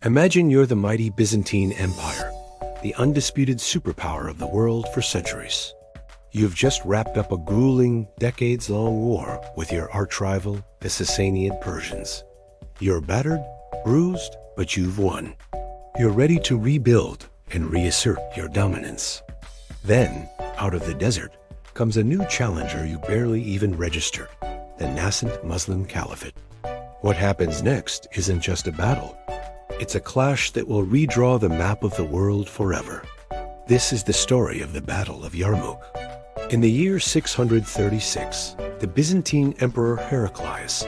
Imagine you're the mighty Byzantine Empire, the undisputed superpower of the world for centuries. You've just wrapped up a grueling, decades-long war with your arch-rival, the Sasanian Persians. You're battered, bruised, but you've won. You're ready to rebuild and reassert your dominance. Then, out of the desert, comes a new challenger you barely even registered, the nascent Muslim Caliphate. What happens next isn't just a battle. It's a clash that will redraw the map of the world forever. This is the story of the Battle of Yarmouk. In the year 636, the Byzantine Emperor Heraclius,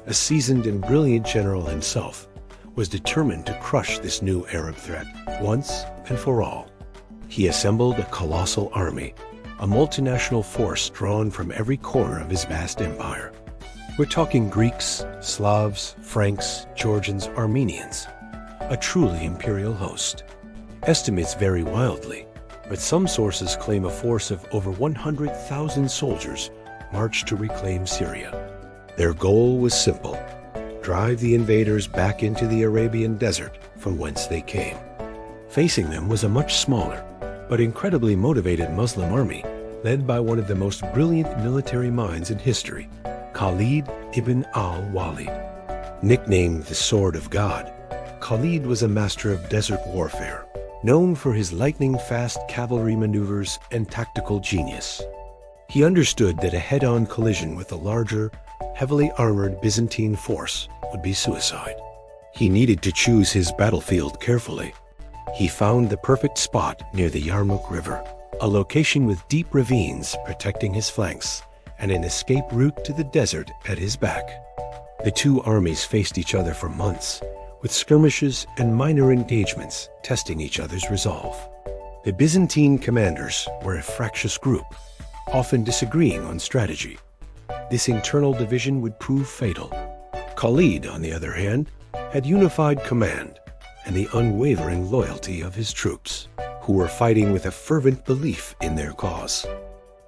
a seasoned and brilliant general himself, was determined to crush this new Arab threat once and for all. He assembled a colossal army, a multinational force drawn from every corner of his vast empire. We're talking Greeks, Slavs, Franks, Georgians, Armenians. A truly imperial host. Estimates vary wildly, but some sources claim a force of over 100,000 soldiers marched to reclaim Syria. Their goal was simple: drive the invaders back into the Arabian desert from whence they came. Facing them was a much smaller, but incredibly motivated Muslim army, led by one of the most brilliant military minds in history, Khalid ibn al-Walid. Nicknamed the Sword of God, Khalid was a master of desert warfare, known for his lightning-fast cavalry maneuvers and tactical genius. He understood that a head-on collision with a larger, heavily armored Byzantine force would be suicide. He needed to choose his battlefield carefully. He found the perfect spot near the Yarmouk River, a location with deep ravines protecting his flanks and an escape route to the desert at his back. The two armies faced each other for months, with skirmishes and minor engagements testing each other's resolve. The Byzantine commanders were a fractious group, often disagreeing on strategy. This internal division would prove fatal. Khalid, on the other hand, had unified command and the unwavering loyalty of his troops, who were fighting with a fervent belief in their cause.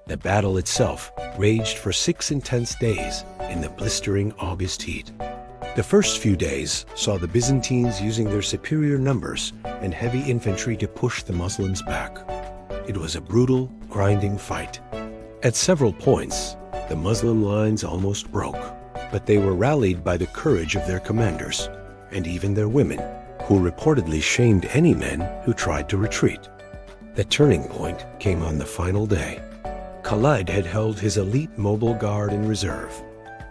The battle itself raged for 6 intense days in the blistering August heat. The first few days saw the Byzantines using their superior numbers and heavy infantry to push the Muslims back. It was a brutal, grinding fight. At several points, the Muslim lines almost broke, but they were rallied by the courage of their commanders, and even their women, who reportedly shamed any men who tried to retreat. The turning point came on the final day. Khalid had held his elite mobile guard in reserve,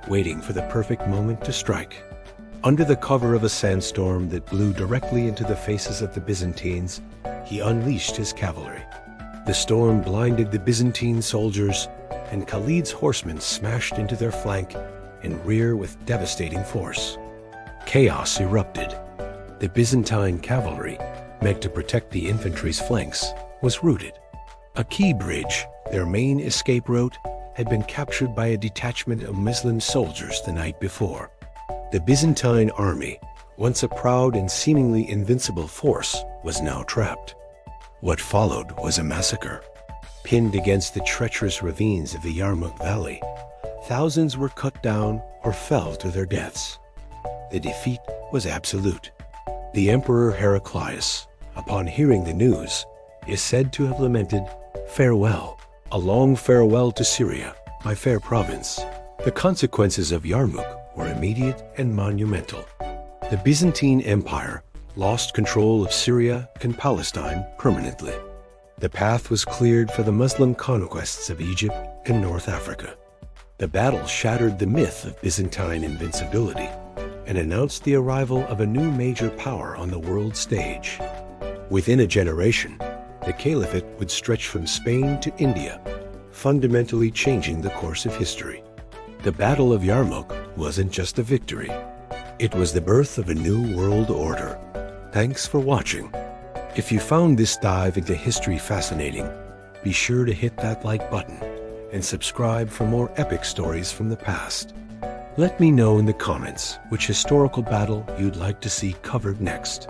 waiting for the perfect moment to strike. Under the cover of a sandstorm that blew directly into the faces of the Byzantines, he unleashed his cavalry. The storm blinded the Byzantine soldiers, and Khalid's horsemen smashed into their flank and rear with devastating force. Chaos erupted. The Byzantine cavalry, meant to protect the infantry's flanks, was routed. A key bridge, their main escape route, had been captured by a detachment of Muslim soldiers the night before. The Byzantine army, once a proud and seemingly invincible force, was now trapped. What followed was a massacre. Pinned against the treacherous ravines of the Yarmouk Valley, thousands were cut down or fell to their deaths. The defeat was absolute. The Emperor Heraclius, upon hearing the news, is said to have lamented, "Farewell, a long farewell to Syria, my fair province." The consequences of Yarmouk were immediate and monumental. The Byzantine Empire lost control of Syria and Palestine permanently. The path was cleared for the Muslim conquests of Egypt and North Africa. The battle shattered the myth of Byzantine invincibility and announced the arrival of a new major power on the world stage. Within a generation, the Caliphate would stretch from Spain to India, fundamentally changing the course of history. The Battle of Yarmouk wasn't just a victory. It was the birth of a new world order. Thanks for watching. If you found this dive into history fascinating, be sure to hit that like button and subscribe for more epic stories from the past. Let me know in the comments which historical battle you'd like to see covered next.